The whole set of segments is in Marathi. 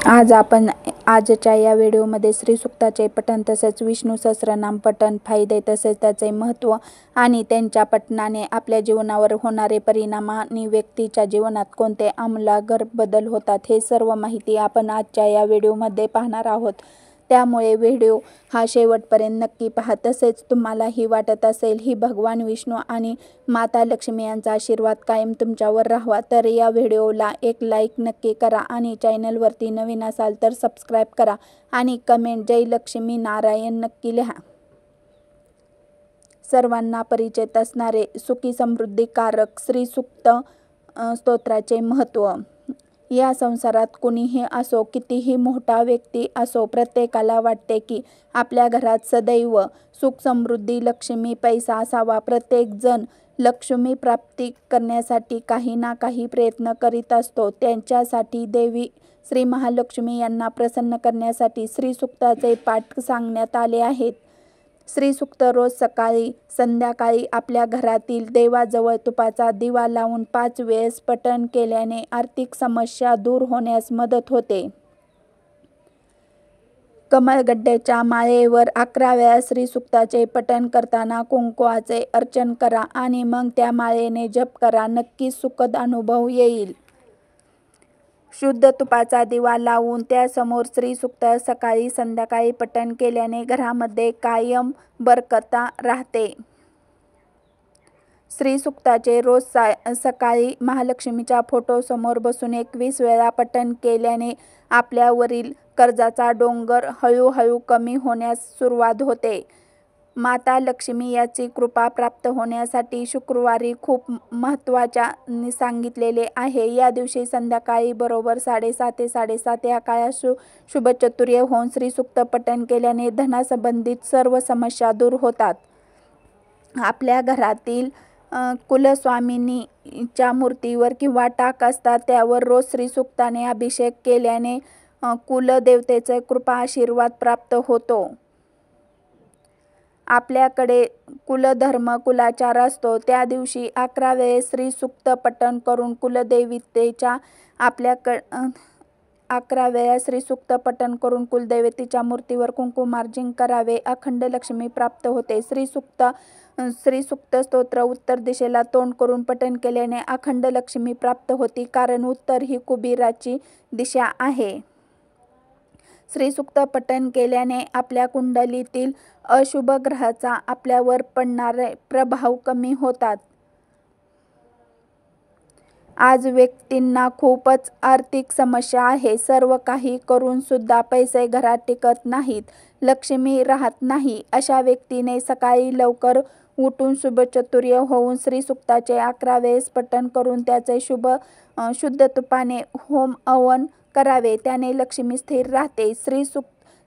आज आपण आजच्या या व्हिडिओमध्ये श्री सुक्ताचे पठण तसेच विष्णू सहस्त्रनाम पठण फायदे तसेच त्याचे महत्त्व आणि त्यांच्या पठणाने आपल्या जीवनावर होणारे परिणाम आणि व्यक्तीच्या जीवनात कोणते आमूलाग्र बदल होतात हे सर्व माहिती आपण आजच्या या व्हिडिओमध्ये पाहणार आहोत। त्यामुळे व्हिडिओ हा शेवटपर्यंत नक्की पहा। तसेच तुम्हालाही वाटत असेल ही भगवान विष्णू आणि माता लक्ष्मी यांचा आशीर्वाद कायम तुमच्यावर राहावा तर या व्हिडिओला एक लाईक नक्की करा आणि चॅनलवरती नवीन असाल तर सबस्क्राईब करा आणि कमेंट जय लक्ष्मी नारायण नक्की लिहा। सर्वांना परिचित असणारे सुखी समृद्धीकारक श्री सुक्त स्तोत्राचे महत्त्व। या संसारात कुणीही असो, कितीही मोठा व्यक्ती असो, प्रत्येकाला वाटते की आपल्या घरात सदैव सुख समृद्धी लक्ष्मी पैसा असावा। प्रत्येक जण लक्ष्मी प्राप्ती करण्यासाठी काही ना काही प्रयत्न करीत असतो। त्यांच्यासाठी देवी श्री महालक्ष्मी यांना प्रसन्न करण्यासाठी श्री सुक्ताचे पाठ सांगण्यात आले आहेत। श्री सुक्त रोज सकाळी संध्याकाळी आपल्या घरातील देवाजवळ तुपाचा दिवा लावून 5 वेळेस पठण केल्याने आर्थिक समस्या दूर होण्यास मदत होते। कमळगड्ड्याच्या माळेवर 11 वेळा श्री सुक्ताचे पठण करताना कुंकवाचे अर्चन करा आणि मग त्या माळेने जप करा, नक्कीच सुखद अनुभव येईल। शुद्ध तुपाचा दिवा लावून त्यासमोर श्री सुक्त सकाळी संध्याकाळी पठण केल्याने घरामध्ये कायम बरकता राहते। श्री सुक्ताचे रोज सकाळी महालक्ष्मीच्या फोटोसमोर बसून 21 वेळा पठण केल्याने आपल्यावरील कर्जाचा डोंगर हळूहळू कमी होण्यास सुरुवात होते। माता लक्ष्मी याची कृपा प्राप्त होण्यासाठी शुक्रवारी खूप महत्त्वाच्या सांगितलेले आहे। या दिवशी संध्याकाळी बरोबर 7:30 ते 7:30 या काळात शुभचतुर्य होऊन श्री सुक्त पठण केल्याने धनासंबंधित सर्व समस्या दूर होतात। आपल्या घरातील कुलस्वामिनीच्या मूर्तीवर किंवा टाक असतात त्यावर रोज श्री सुक्ताने अभिषेक केल्याने कुलदेवतेचा कृपा आशीर्वाद प्राप्त होतो। आपल्याकडे कुलधर्म कुलाचार असतो त्या दिवशी 11 वेळेस श्री सुक्त पठण करून कुलदेवतेच्या 11 वेळा श्री सुक्त पठण करून कुलदेवतेच्या मूर्तीवर कुंकुमार्चन करावे, अखंड लक्ष्मी प्राप्त होते। श्री सुक्त स्तोत्र उत्तर दिशेला तोंड करून पठण केल्याने अखंड लक्ष्मी प्राप्त होती, कारण उत्तर ही कुबेराची दिशा आहे। श्री सुक्त पठण केल्याने आपल्या कुंडलीतील अशुभ ग्रहाचा आपल्यावर पडणारे प्रभाव कमी होतात। आज व्यक्तींना खूपच आर्थिक समस्या आहे। सर्व काही करून सुद्धा पैसे घरात टिकत नाहीत, लक्ष्मी राहत नाही। अशा व्यक्तीने सकाळी लवकर उठून शुभचतुर्य होऊन श्री सुक्ताचे 11 वेळेस पठण करून त्याचे शुद्ध तुपाने होम हवन करावे, त्याने लक्ष्मी स्थिर राहते।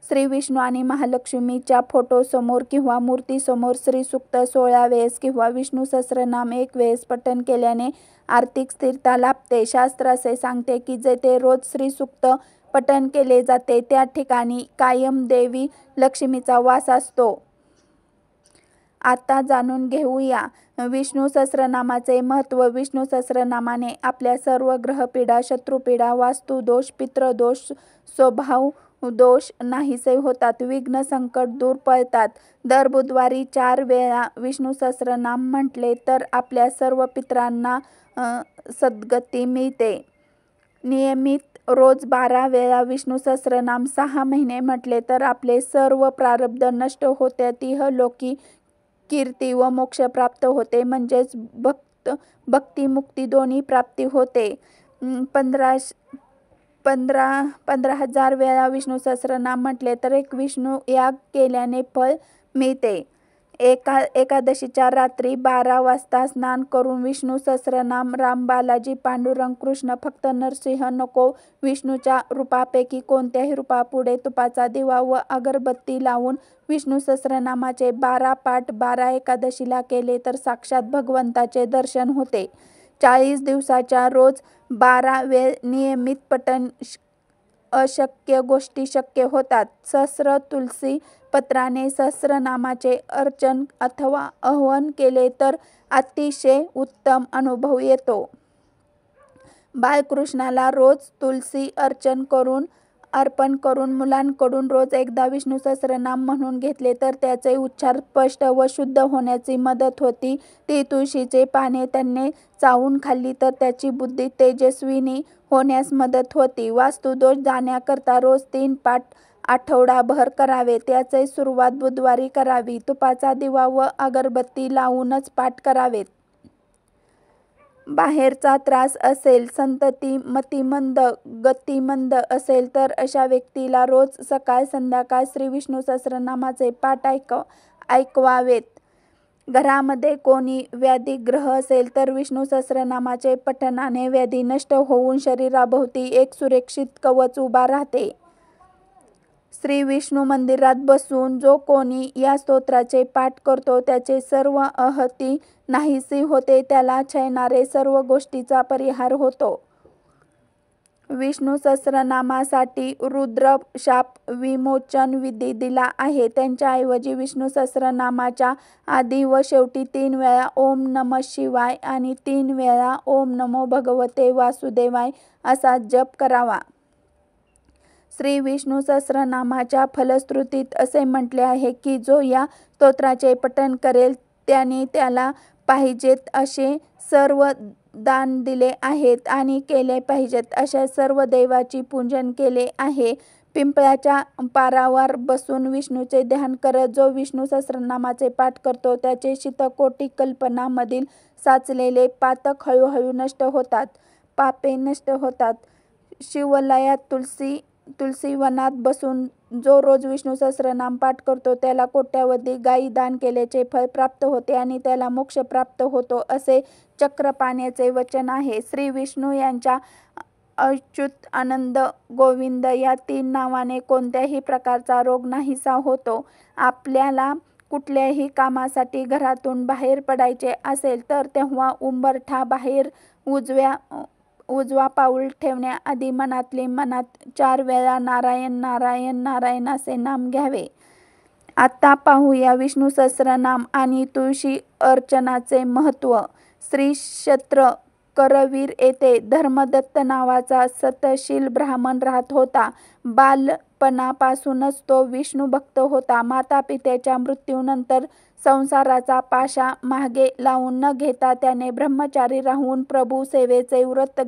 श्री विष्णू आणि महालक्ष्मीच्या फोटोसमोर किंवा मूर्तीसमोर श्री सुक्त 16 वेळेस किंवा विष्णू सहस्त्रनाम 1 वेळेस पठण केल्याने आर्थिक स्थिरता लाभते। शास्त्र असे सांगते की जेथे रोज श्री सुक्त पठण केले जाते त्या ठिकाणी कायम देवी लक्ष्मीचा वास असतो। आता जाणून घेऊया विष्णू सहस्त्रनामाचे महत्त्व। विष्णू सहस्त्रनामाने आपल्या सर्व ग्रहपीडा, शत्रुपीडा, वास्तुदोष, पितृदोष, स्वभाव दोष नाहीसे होतात, विघ्न संकट दूर पळतात। दर बुधवारी 4 वेळा विष्णू सहस्त्रनाम म्हटले तर आपल्या सर्व पितरांना सद्गती मिळते। नियमित रोज 12 वेळा विष्णू सहस्त्रनाम 6 महिने म्हटले तर आपले सर्व प्रारब्ध नष्ट होते, इहलोकी कीर्ती व मोक्ष प्राप्त होते, म्हणजेच भक्ती मुक्ती दोन्ही प्राप्ती होते। 15,000 वेळा विष्णू सहस्त्रनाम म्हटले तर एक विष्णू याग केल्याने फळ मिळते। एकादशीच्या रात्री 12 वाजता स्नान करून विष्णू सहस्त्रनाम राम, बालाजी, पांडुरंग, कृष्ण, फक्त नरसिंह नको, विष्णूच्या रूपापैकी कोणत्याही रूपापुढे तुपाचा दिवा व अगरबत्ती लावून विष्णू सहस्त्रनामाचे 12 पाठ 12 एकादशीला केले तर साक्षात भगवंताचे दर्शन होते। 40 दिवसाच्या रोज 12 वेळ नियमित पठण अशक्य गोष्टी शक्य होतात। सहस्त्र तुलसी पत्राने सहस्त्रनामाचे अर्चन अथवा हवन केले तर अतिशय उत्तम अनुभव येतो। बाळकृष्णाला रोज तुलसी अर्चन करून अर्पण करून मुलांकडून रोज एकदा विष्णू सहस्त्रनाम म्हणून घेतले तर त्याचे उच्चार स्पष्ट व शुद्ध होण्याची मदत होती. ती तुळशीचे पाने त्यांनी चावून खाल्ली तर त्याची बुद्धी तेजस्विनी होण्यास मदत होती. वास्तुदोष जाण्याकरता रोज 3 पाठ आठवडाभर करावे. त्याची सुरुवात बुधवारी करावी. तुपाचा दिवा व अगरबत्ती लावूनच पाठ करावेत. बाहेरचा त्रास असेल, संतती मतिमंद, गतिमंद असेल तर अशा व्यक्तीला रोज सकाळ संध्याकाळ श्री विष्णू सहस्त्रनामाचे पाठ ऐकवावेत. घरामध्ये कोणी व्याधीग्रह असेल तर विष्णू सहस्त्रनामाचे पठणाने व्याधी नष्ट होऊन शरीराभोवती एक सुरक्षित कवच उभा राहते. श्री विष्णू मंदिरात बसून जो कोणी या स्तोत्राचे पाठ करतो त्याचे सर्व आहती नाहीसी होते. त्याला छळणारे सर्व गोष्टीचा परिहार होतो. विष्णू सहस्त्रनामासाठी रुद्र शाप विमोचन विधी दिला आहे. त्यांच्याऐवजी विष्णू सहस्त्रनामाच्या आधी व शेवटी 3 वेळा ओम नमः शिवाय आणि 3 वेळा ओम नमो भगवते वासुदेवाय असा जप करावा. श्री विष्णू सहस्त्रनामाच्या फलश्रुतीत असे म्हटले आहे की जो या स्तोत्राचे पठण करेल त्याने त्याला पाहिजेत असे सर्व दान दिले आहेत आणि केले पाहिजेत अशा सर्व देवाची पूजन केले आहे. पिंपळाच्या पारावर बसून विष्णूचे ध्यान करत जो विष्णू सहस्त्रनामाचे पाठ करतो त्याचे शीतकोटी कल्पनामधील साचलेले पातक हळूहळू नष्ट होतात. पापे नष्ट होतात. शिवालयात तुलसीवनात बसून जो रोज विष्णू सहस्त्रनाम पाठ करतो त्याला कोट्यावधी गायी दान केल्याचे फळ प्राप्त होते आणि त्याला मोक्ष प्राप्त होतो असे चक्रपाण्याचे वचन आहे. श्री विष्णू यांच्या अच्युत, आनंद, गोविंद या 3 नावाने कोणत्याही प्रकारचा रोग नाहीसा होतो. आपल्याला कुठल्याही कामासाठी घरातून बाहेर पडायचे असेल तर तेव्हा उंबरठा बाहेर उजवा पाऊल ठेवण्याआधी मनातली मनात 4 वेळा नारायण नारायण नारायण असे नाम घ्यावे. आता पाहूया विष्णू सहस्त्रनाम आणि तुळशी अर्चनाचे महत्त्व. श्री क्षेत्र करवीर येथे धर्मदत्त नावाचा सतशील ब्राह्मण राहत होता. बालपणापासूनच तो विष्णू भक्त होता. मातापित्याच्या मृत्यूनंतर संसाराचा पाशा मागे लावून न घेता त्याने ब्रह्मचारी राहून प्रभू सेवेचे व्रत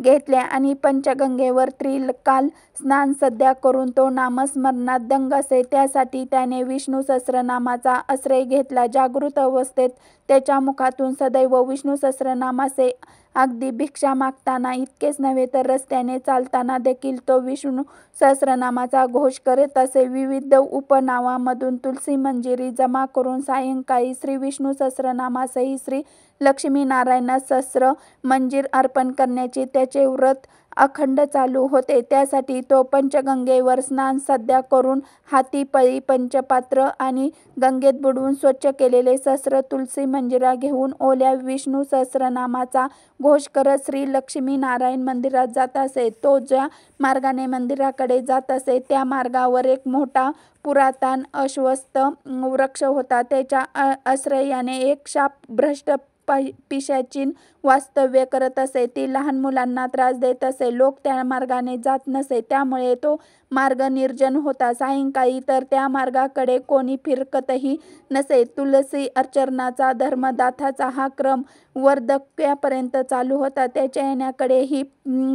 घेतले आणि पंचगंगेवर त्रिकाल स्नान सध्या करून तो नामस्मरणात दंग असे. त्यासाठी त्याने विष्णू सहस्त्रनामाचा आश्रय घेतला. जागृत अवस्थेत त्याच्या मुखातून सदैव विष्णू सहस्त्रनामाचे अगदी भिक्षा मागताना इतकेच नव्हे तर रस्त्याने चालताना देखील तो विष्णू सहस्त्रनामाचा घोष करत असे. विविध उपनावामधून तुलसी मंजिरी जमा करून सायंकाळी श्री विष्णू सहस्त्रनामासही श्री लक्ष्मीनारायण सहस्त्र मंजिर अर्पण करण्याचे त्याचे व्रत अखंड चालू होते. त्यासाठी तो पंचगंगेवर स्नान सध्या करून हाती पळी पंचपात्र आणि गंगेत बुडवून स्वच्छ केलेले सहस्त्र तुलसी मंजिरा घेऊन ओल्या विष्णू सहस्त्रनामाचा घोष करत श्री लक्ष्मीनारायण मंदिरात जात असे. तो ज्या मार्गाने मंदिराकडे जात असे त्या मार्गावर एक मोठा पुरातन अश्वत्थ वृक्ष होता. त्याच्या आश्रयाने एक शापभ्रष्ट पिशाचीन वास्तव्य करत असे. ती लहान मुलांना त्रास देत असे. लोक त्या मार्गाने जात नसे त्यामुळे तो मार्ग निर्जन होता. सायंकाळी तर त्या मार्गाकडे कोणी फिरकतही नसे. तुलसी अर्चनाचा धर्मदाथाचा हा क्रम वार्धक्यापर्यंत चालू होता. त्याच्या येण्याकडेही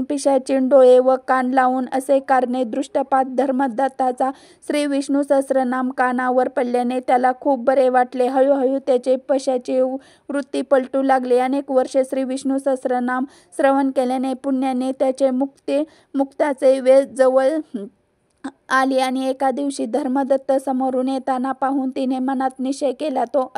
पिशाचीन डोळे व कान लावून असे कारणे दृष्टपात धर्मदत्ताचा श्री विष्णू सहस्त्रनाम कानावर पडल्याने त्याला खूप बरे वाटले. हळूहळू त्याचे पिशाची वृत्ती पलटू लागली. अनेक वर्षे श्री विष्णू सहस्त्रनाम श्रवण केल्याने पुण्याने त्याचे मुक्ताचे वेळ जवळ आली आणि एका दिवशी धर्मदत्त समोरून येताना पाहून तिने मनात निश्चय केला. तो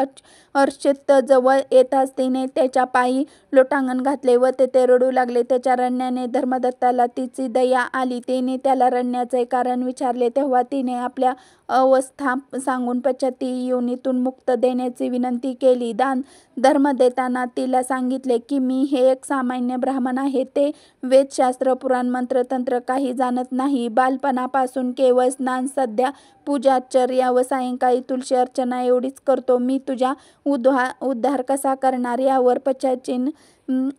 अच्युत जवळ येताच तिने त्याच्या पायी लोटांगण घातले व तेथे रडू लागले. त्याच्या रडण्याने धर्मदत्ताला तिची दया आली. तिने त्याला रडण्याचे कारण विचारले तेव्हा तिने आपल्या अवस्था सांगून पश्चाती योनीतून मुक्त देण्याची विनंती केली. धर्म देताना तिला सांगितले की मी हे एक सामान्य ब्राह्मण आहे. ते वेदशास्त्र पुराण मंत्र तंत्र काही जाणत नाही. बालपणापासून केवळ स्नान सध्या पूजाचर्या व सायंकाळी तुलसी अर्चना एवढीच करतो. मी तुझा उद्धार कसा करणार यावर पश्चाचीन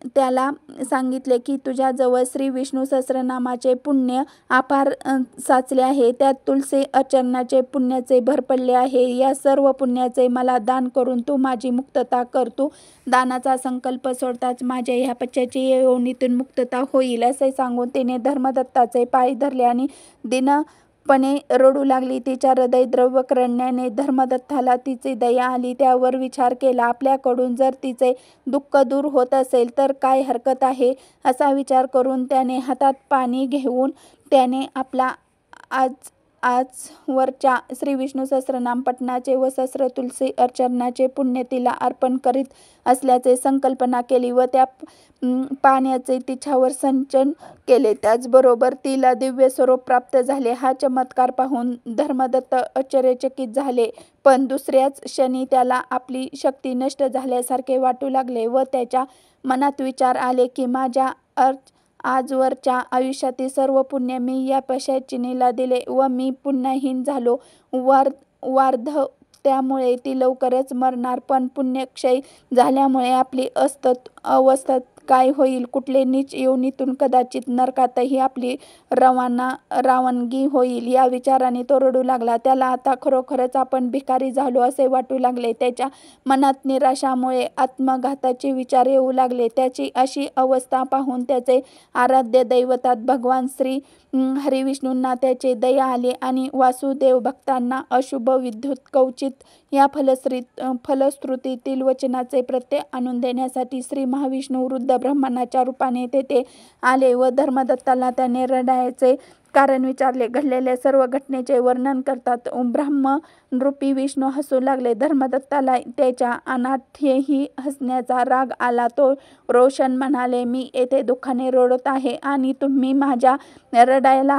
त्याला सांगितले की तुझ्याजवळ श्री विष्णू सहस्रनामाचे पुण्य अपार साचले आहे, त्यात तुलसी अर्चनाचे पुण्याचे भर पडले आहे. या सर्व पुण्याचे मला दान करून तू माझी मुक्तता कर. तू दानाचा संकल्प सोडताच माझ्या ह्या पश्चाची योनीतून मुक्तता होईल, असे सांगून तिने धर्मदत्ताचे पाय धरले आणि दिनपणे रडू लागली. तिच्या हृदय द्रव्य करण्याने धर्मदत्ताला तिची दया आली. त्यावर विचार केला, आपल्याकडून जर तिचे दुःख दूर होत असेल तर काय हरकत आहे. असा विचार करून त्याने हातात पाणी घेऊन त्याने आपला आजवरच्या श्री विष्णू सहस्रनाम पठणाचे व सहस्र तुलसी अर्चनाचे पुण्य तिला अर्पण करीत असल्याचे संकल्पना केली व त्या पाण्याचे तिच्यावर सिंचन केले. त्याचबरोबर तिला दिव्य स्वरूप प्राप्त झाले. हा चमत्कार पाहून धर्मदत्त आश्चर्यचकित झाले, पण दुसऱ्याच क्षणी त्याला आपली शक्ती नष्ट झाल्यासारखे वाटू लागले व त्याच्या मनात विचार आले की माझ्या आजवरच्या आयुष्यातील सर्व पुण्य मी या पिशाचिनीला दिले व मी पुण्यहीन झालो. त्यामुळे ती लवकरच मरणार, पण पुण्यक्षय झाल्यामुळे आपली अवस्था काय होईल. कुठले नीच योनीतून कदाचित नरकातही आपली रवानगी होईल. या विचाराने तो रडू लागला. त्याला आता खरोखरच आपण भिकारी झालो असे वाटू लागले. त्याच्या मनात निराशामुळे आत्मघाताचे विचार येऊ लागले. त्याची अशी अवस्था पाहून त्याचे आराध्य दैवतात भगवान श्री हरिविष्णूंना त्याचे दया आली आणि वासुदेव भक्तांना अशुभ विद्युत कवचित या फलश्रुतीतील वचनाचे प्रत्यय आणून देण्यासाठी श्री महाविष्णू वृद्ध ब्राह्मणाच्या रूपाने तेथे आले व धर्मदत्ताला त्याने रडायचे कारण विचारले. घडलेल्या सर्व घटनेचे वर्णन करतात ब्राह्मणरूपी विष्णू हसू लागले. धर्मदत्ताला त्याच्या अनाठ्यही हसण्याचा राग आला. तो रोशन म्हणाले, मी येथे दुःखाने रडत आहे आणि तुम्ही माझ्या रडायला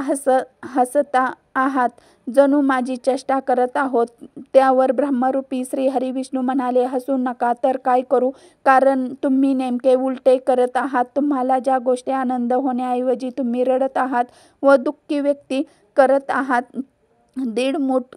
हसता आहात, जणू माझी चेष्टा करत आहोत. त्यावर ब्रह्मरूपी श्री हरिविष्णू म्हणाले, हसू नका तर काय करू, कारण तुम्ही नेमके उलटे करत आहात. तुम्हाला ज्या गोष्टी आनंद होण्याऐवजी तुम्ही रडत आहात व दुःखी व्यक्ती करत आहात. दीडमूठ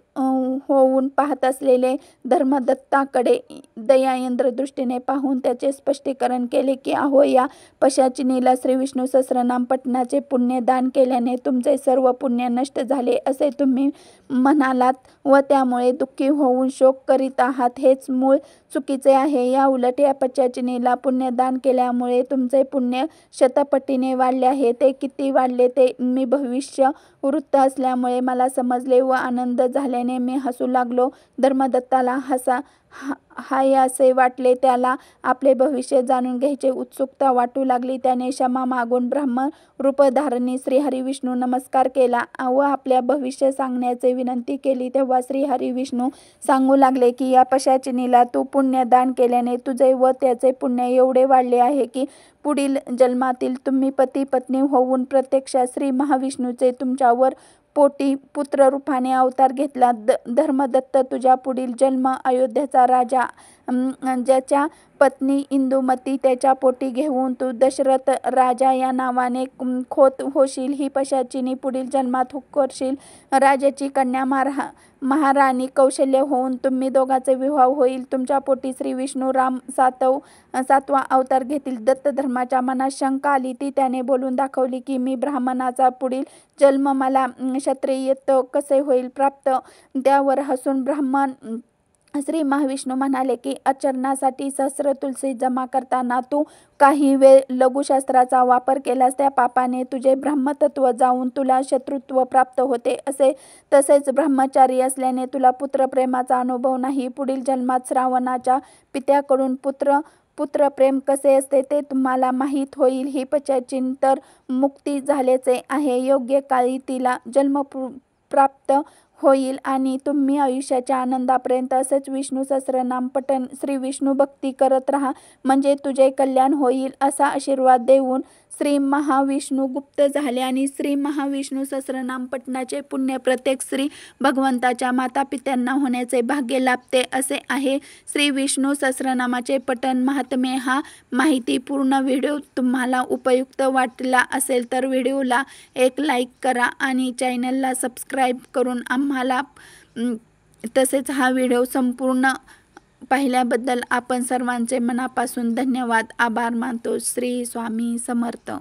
होऊन पाहत असलेले धर्मदत्ताकडे दयायंद्र दृष्टीने पाहून त्याचे स्पष्टीकरण केले की अहो, या पिशाचिनीला श्री विष्णू सहस्रनाम पठणाचे पुण्य दान केल्याने तुमचे सर्व पुण्य नष्ट झाले असे तुम्ही म्हणालात व त्यामुळे दुःखी होऊन शोक करीत आहात. हेच मूळ चुकीचे आहे. या उलट या पिशाचिनीला पुण्यदान केल्यामुळे तुमचे पुण्य शतपटीने वाढले आहे. ते किती वाढले ते मी भविष्य वृत्त असल्यामुळे मला समजले व आनंद झाल्याने मी हसू लागलो. धर्मदत्ताला हायासे वाटले. त्याला आपले भविष्य जाणून घ्यायची उत्सुकता वाटू लागली. त्याने क्षमा मागून ब्राह्मण रूपधारणी श्री हरिविष्णू नमस्कार केला व आपल्या भविष्य सांगण्याचे विनंती केली. तेव्हा श्री हरिविष्णू सांगू लागले की या पिशाचिनीला तू पुण्यदान केल्याने तुझे व त्याचे पुण्य एवढे वाढले आहे की पुढील जन्मातील तुम्ही पती पत्नी होऊन प्रत्यक्षात श्री महाविष्णूचे तुमच्यावर पोटी पुत्र रूपाने अवतार घेतला. धर्मदत्त, तुझ्या पुढील जन्म अयोध्याचा राजा ज्याच्या पत्नी इंदुमती त्याच्या पोटी घेऊन तू दशरथ राजा या नावाने खोत होशील. ही पिशाचिनी पुढील जन्मात करशील. राजाची कन्या महाराणी कौशल्य होऊन तुम्ही दोघांचे विवाह होईल. तुमच्या पोटी श्री विष्णू राम सातवा अवतार घेतील. दत्त धर्माच्या मनात शंका आली. ती त्याने बोलून दाखवली की मी ब्राह्मणाचा पुढील जन्म मला क्षत्रियत्व कसे होईल प्राप्त. त्यावर हसून ब्राह्मण श्री महाविष्णू म्हणाले की आचरणासाठी सहस्र तुलसी जमा करताना तू काही वेळ लघुशास्त्राचा वापर केल्यास त्या पापाने तुझे ब्रह्मतत्व जाऊन तुला शत्रुत्व प्राप्त होते. तसेच ब्रह्मचारी असल्याने तुला पुत्रप्रेमाचा अनुभव नाही. पुढील जन्मात श्रावणाच्या पित्याकडून पुत्रप्रेम कसे असते ते तुम्हाला माहीत होईल. ही पिशाचिनी तर मुक्ती झाल्याचे आहे. योग्य काळी तिला जन्म प्राप्त होईल आणि तुम्ही आयुष्याच्या आनंदापर्यंत असेच विष्णू सहस्रनाम पठण श्री विष्णू भक्ती करत राहा, म्हणजे तुझे कल्याण होईल. असा आशीर्वाद देऊन श्री महाविष्णू गुप्त झाले आणि श्री महाविष्णू सहस्रनाम पठणाचे पुण्य प्रत्येक श्री भगवंताच्या मातापित्यांना होण्याचे भाग्य लाभते असे आहे. श्री विष्णू सहस्रनामाचे पठण महात्म्य हा माहितीपूर्ण व्हिडिओ तुम्हाला उपयुक्त वाटला असेल तर व्हिडिओला एक लाईक करा आणि चॅनलला सबस्क्राईब करून आम्हाला तसेच हा व्हिडिओ संपूर्ण पाहिल्याबद्दल आपण सर्वांचे मनापासून धन्यवाद, आभार मानतो. श्री स्वामी समर्थ.